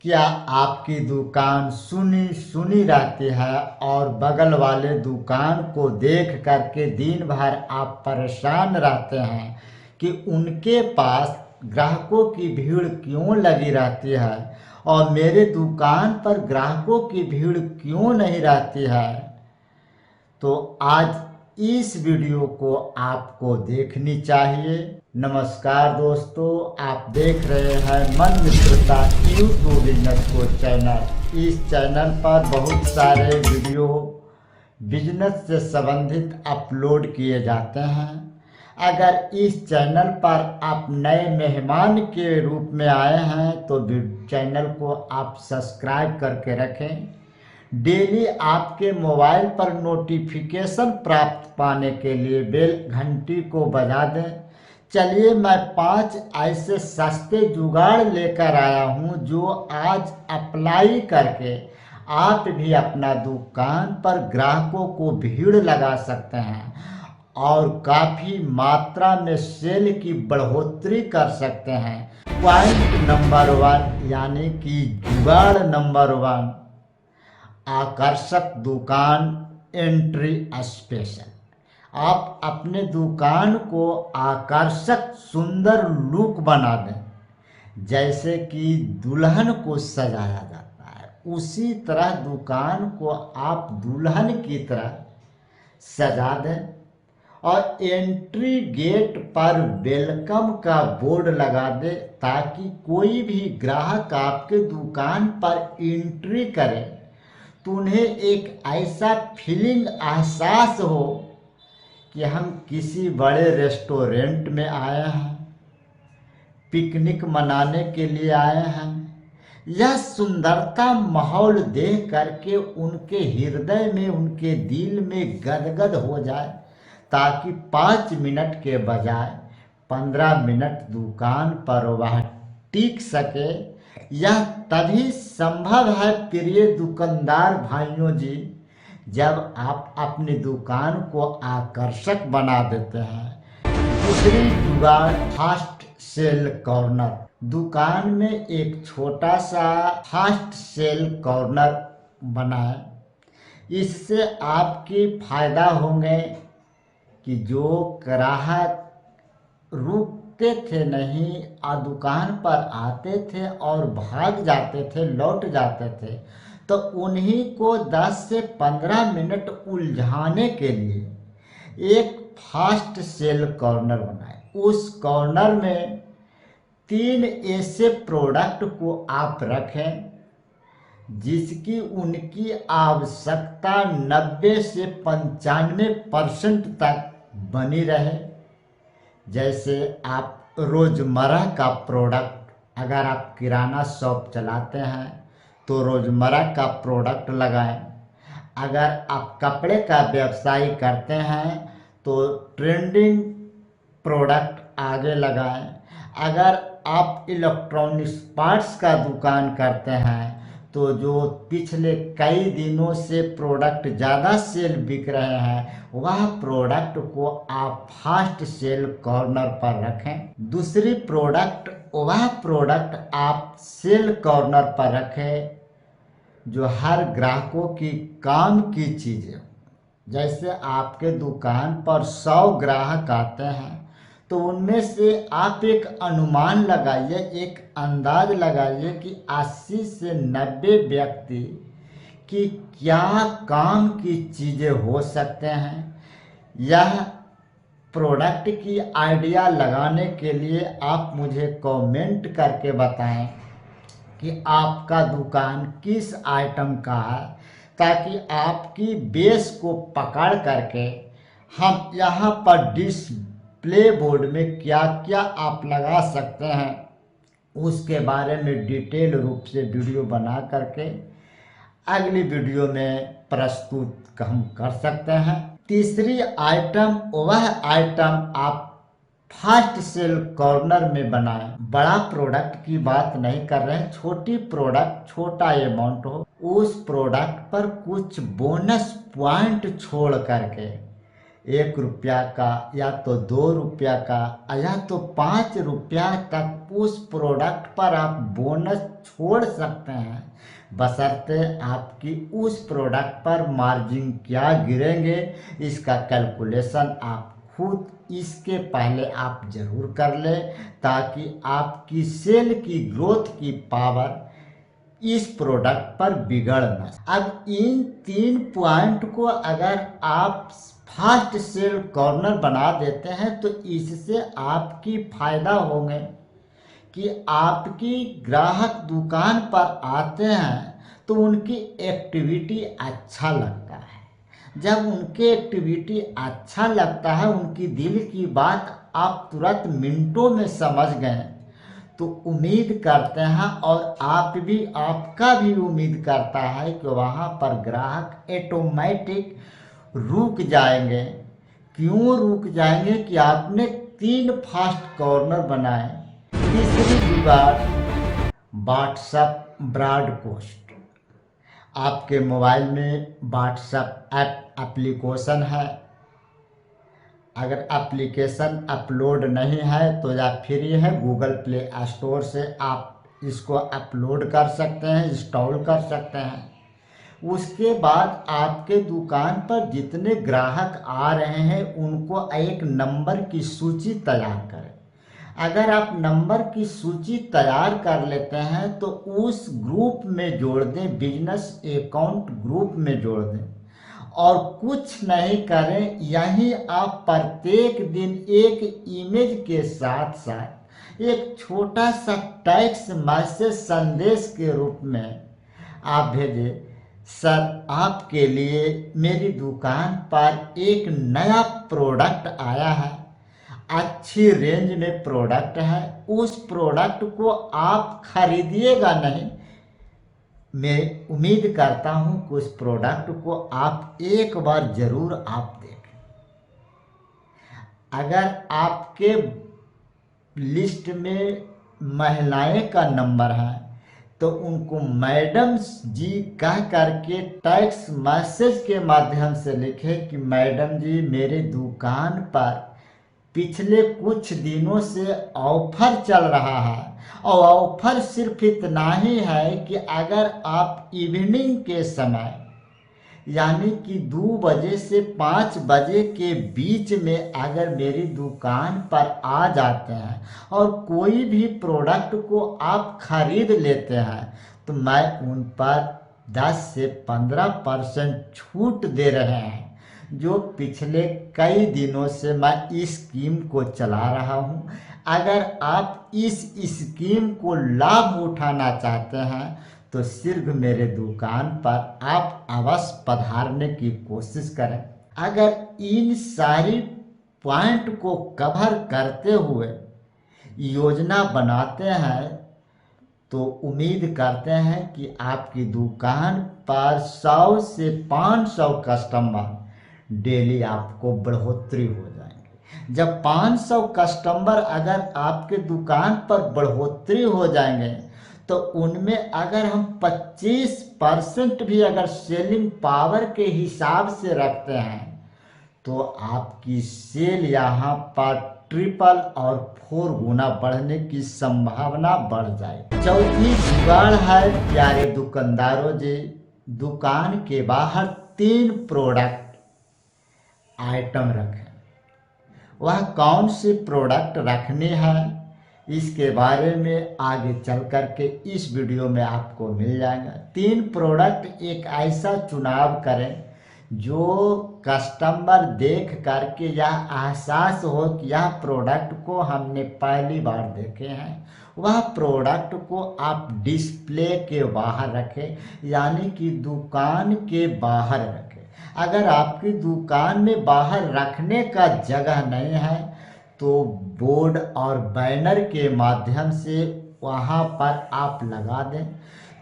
क्या आपकी दुकान सुनी सुनी रहती है और बगल वाले दुकान को देख करके दिन भर आप परेशान रहते हैं कि उनके पास ग्राहकों की भीड़ क्यों लगी रहती है और मेरे दुकान पर ग्राहकों की भीड़ क्यों नहीं रहती है? तो आज इस वीडियो को आपको देखनी चाहिए। नमस्कार दोस्तों, आप देख रहे हैं मन मित्रता यूट्यूब बिजनेस कोच चैनल। इस चैनल पर बहुत सारे वीडियो बिजनेस से संबंधित अपलोड किए जाते हैं। अगर इस चैनल पर आप नए मेहमान के रूप में आए हैं तो चैनल को आप सब्सक्राइब करके रखें। डेली आपके मोबाइल पर नोटिफिकेशन प्राप्त पाने के लिए बेल घंटी को बजा दें। चलिए, मैं 5 ऐसे सस्ते जुगाड़ लेकर आया हूं जो आज अप्लाई करके आप भी अपना दुकान पर ग्राहकों को भीड़ लगा सकते हैं और काफ़ी मात्रा में सेल की बढ़ोतरी कर सकते हैं। पॉइंट नंबर 1 यानी कि जुगाड़ नंबर 1, आकर्षक दुकान एंट्री स्पेशल। आप अपने दुकान को आकर्षक सुंदर लुक बना दें। जैसे कि दुल्हन को सजाया जाता है, उसी तरह दुकान को आप दुल्हन की तरह सजा दें और एंट्री गेट पर वेलकम का बोर्ड लगा दे ताकि कोई भी ग्राहक आपके दुकान पर एंट्री करे तो उन्हें एक ऐसा फीलिंग एहसास हो कि हम किसी बड़े रेस्टोरेंट में आए हैं, पिकनिक मनाने के लिए आए हैं। यह सुंदरता माहौल देख करके उनके हृदय में, उनके दिल में गदगद हो जाए ताकि 5 मिनट के बजाय 15 मिनट दुकान पर वह टिक सके। यह तभी संभव है प्रिय दुकानदार भाइयों जी, जब आप अपनी दुकान को आकर्षक बना देते हैं। दूसरी जुगाड़, फास्ट सेल कॉर्नर। दुकान में एक छोटा सा फास्ट सेल कॉर्नर बनाएं। इससे आपकी फायदा होंगे कि जो ग्राहक रुकते थे नहीं और दुकान पर आते थे और भाग जाते थे, लौट जाते थे, तो उन्हीं को 10 से 15 मिनट उलझाने के लिए एक फास्ट सेल कॉर्नर बनाए। उस कॉर्नर में 3 ऐसे प्रोडक्ट को आप रखें जिसकी उनकी आवश्यकता 90 से 95% तक बनी रहे। जैसे आप रोज़मर्रा का प्रोडक्ट, अगर आप किराना शॉप चलाते हैं तो रोज़मर्रा का प्रोडक्ट लगाएं। अगर आप कपड़े का व्यवसाय करते हैं तो ट्रेंडिंग प्रोडक्ट आगे लगाएं। अगर आप इलेक्ट्रॉनिक्स पार्ट्स का दुकान करते हैं तो जो पिछले कई दिनों से प्रोडक्ट ज़्यादा सेल बिक रहे हैं, वह प्रोडक्ट को आप फास्ट सेल कॉर्नर पर रखें। दूसरी प्रोडक्ट, वह प्रोडक्ट आप सेल कॉर्नर पर रखें जो हर ग्राहकों की काम की चीज़ें। जैसे आपके दुकान पर 100 ग्राहक आते हैं तो उनमें से आप एक अनुमान लगाइए, एक अंदाज लगाइए कि 80 से 90 व्यक्ति की क्या काम की चीज़ें हो सकते हैं। यह प्रोडक्ट की आइडिया लगाने के लिए आप मुझे कमेंट करके बताएं कि आपका दुकान किस आइटम का है, ताकि आपकी बेस को पकड़ करके हम यहाँ पर डिस्प्ले बोर्ड में क्या क्या आप लगा सकते हैं उसके बारे में डिटेल रूप से वीडियो बना करके अगली वीडियो में प्रस्तुत हम कर सकते हैं। तीसरी आइटम, वह आइटम आप फास्ट सेल कॉर्नर में बनाएं। बड़ा प्रोडक्ट की बात नहीं कर रहे हैं, छोटी प्रोडक्ट, छोटा अमाउंट हो, उस प्रोडक्ट पर कुछ बोनस पॉइंट छोड़ करके 1 रुपया का या तो 2 रुपया का या तो 5 रुपया तक उस प्रोडक्ट पर आप बोनस छोड़ सकते हैं, बशर्ते आपकी उस प्रोडक्ट पर मार्जिन क्या गिरेंगे इसका कैलकुलेशन आप खुद इसके पहले आप जरूर कर लें, ताकि आपकी सेल की ग्रोथ की पावर इस प्रोडक्ट पर बिगड़ न। अब इन 3 पॉइंट को अगर आप फास्ट सेल कॉर्नर बना देते हैं तो इससे आपकी फायदा होंगे कि आपकी ग्राहक दुकान पर आते हैं तो उनकी एक्टिविटी अच्छा लगता है। जब उनकी एक्टिविटी अच्छा लगता है, उनकी दिल की बात आप तुरंत मिनटों में समझ गए, तो उम्मीद करते हैं और आपका भी उम्मीद करता है कि वहाँ पर ग्राहक ऑटोमेटिक रुक जाएंगे। क्यों रुक जाएंगे? कि आपने 3 फास्ट कॉर्नर बनाए। तीसरी जुगाड़ व्हाट्सएप ब्रॉडकास्ट। आपके मोबाइल में व्हाट्सएप एप्लीकेशन है, अगर एप्लीकेशन अपलोड नहीं है तो या फ्री है, गूगल प्ले स्टोर से आप इसको अपलोड कर सकते हैं, इंस्टॉल कर सकते हैं। उसके बाद आपके दुकान पर जितने ग्राहक आ रहे हैं उनको एक नंबर की सूची तैयार करें। अगर आप नंबर की सूची तैयार कर लेते हैं तो उस ग्रुप में जोड़ दें, बिजनेस अकाउंट ग्रुप में जोड़ दें, और कुछ नहीं करें। यहीं आप प्रत्येक दिन एक इमेज के साथ साथ एक छोटा सा टेक्स्ट मैसेज संदेश के रूप में आप भेजें, सर आपके लिए मेरी दुकान पर एक नया प्रोडक्ट आया है, अच्छी रेंज में प्रोडक्ट है, उस प्रोडक्ट को आप खरीदिएगा नहीं, मैं उम्मीद करता हूं कि उस प्रोडक्ट को आप एक बार जरूर आप देखें। अगर आपके लिस्ट में महिलाएं का नंबर है तो उनको मैडम जी कह करके टेक्स्ट मैसेज के माध्यम से लिखें कि मैडम जी मेरे दुकान पर पिछले कुछ दिनों से ऑफर चल रहा है, और ऑफर सिर्फ इतना ही है कि अगर आप इवनिंग के समय यानी कि 2 बजे से 5 बजे के बीच में अगर मेरी दुकान पर आ जाते हैं और कोई भी प्रोडक्ट को आप खरीद लेते हैं तो मैं उन पर 10 से 15% छूट दे रहे हैं, जो पिछले कई दिनों से मैं इस स्कीम को चला रहा हूं। अगर आप इस स्कीम को लाभ उठाना चाहते हैं तो सिर्फ मेरे दुकान पर आप अवश्य पधारने की कोशिश करें। अगर इन सारी पॉइंट को कवर करते हुए योजना बनाते हैं तो उम्मीद करते हैं कि आपकी दुकान पर 100 से 500 कस्टमर डेली आपको बढ़ोतरी हो जाएंगे। जब 500 कस्टमर अगर आपके दुकान पर बढ़ोतरी हो जाएंगे तो उनमें अगर हम 25% भी अगर सेलिंग पावर के हिसाब से रखते हैं तो आपकी सेल यहाँ पर ट्रिपल और 4 गुना बढ़ने की संभावना बढ़ जाए। चौथी जुगाड़ है प्यारे दुकानदारों जी, दुकान के बाहर 3 प्रोडक्ट आइटम रखें। वह कौन सी प्रोडक्ट रखनी है इसके बारे में आगे चल करके इस वीडियो में आपको मिल जाएगा। 3 प्रोडक्ट एक ऐसा चुनाव करें जो कस्टमर देख करके यह एहसास हो कि यह प्रोडक्ट को हमने पहली बार देखे हैं। वह प्रोडक्ट को आप डिस्प्ले के बाहर रखें, यानी कि दुकान के बाहर रखें। अगर आपकी दुकान में बाहर रखने का जगह नहीं है तो बोर्ड और बैनर के माध्यम से वहाँ पर आप लगा दें।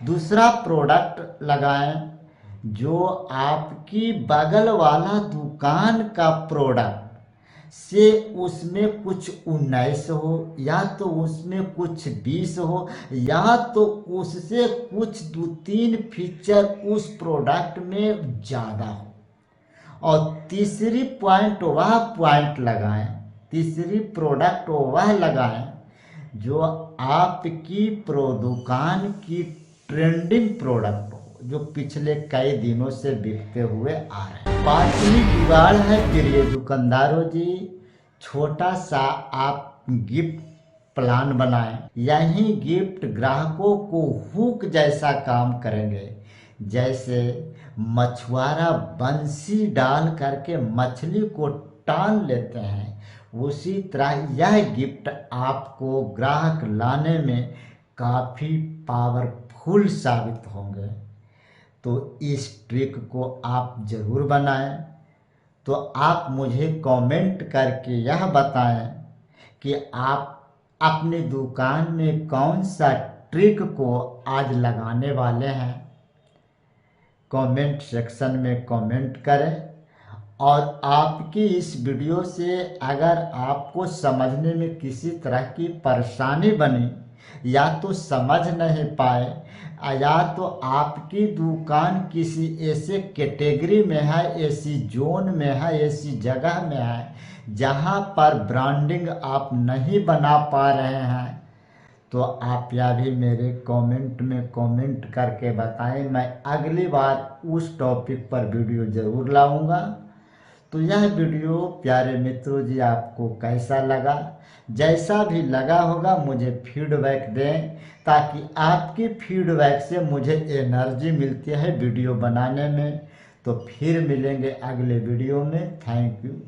दूसरा प्रोडक्ट लगाएं जो आपकी बगल वाला दुकान का प्रोडक्ट से उसमें कुछ 19 हो या तो उसमें कुछ 20 हो या तो उससे कुछ 2-3 फीचर उस प्रोडक्ट में ज़्यादा हो। और तीसरी पॉइंट लगाएं, तीसरी प्रोडक्ट वह लगाएं जो आपकी दुकान की ट्रेंडिंग प्रोडक्ट हो, जो पिछले कई दिनों से बिकते हुए आ रहे हैं। पांचवी जुगाड़ है प्रिय दुकानदारों जी, छोटा सा आप गिफ्ट प्लान बनाएं। यही गिफ्ट ग्राहकों को हुक जैसा काम करेंगे। जैसे मछुआरा बंसी डाल करके मछली को टान लेते हैं, उसी तरह यह गिफ्ट आपको ग्राहक लाने में काफ़ी पावरफुल साबित होंगे। तो इस ट्रिक को आप ज़रूर बनाएं। तो आप मुझे कमेंट करके यह बताएं कि आप अपनी दुकान में कौन सा ट्रिक को आज लगाने वाले हैं। कमेंट सेक्शन में कमेंट करें। और आपकी इस वीडियो से अगर आपको समझने में किसी तरह की परेशानी बनी, या तो समझ नहीं पाए, या तो आपकी दुकान किसी ऐसे कैटेगरी में है, ऐसी जोन में है, ऐसी जगह में है जहां पर ब्रांडिंग आप नहीं बना पा रहे हैं, तो आप यह भी मेरे कमेंट में कमेंट करके बताएं। मैं अगली बार उस टॉपिक पर वीडियो ज़रूर लाऊंगा। तो यह वीडियो प्यारे मित्रों जी आपको कैसा लगा? जैसा भी लगा होगा मुझे फीडबैक दें, ताकि आपकी फीडबैक से मुझे एनर्जी मिलती है वीडियो बनाने में। तो फिर मिलेंगे अगले वीडियो में। Thank you.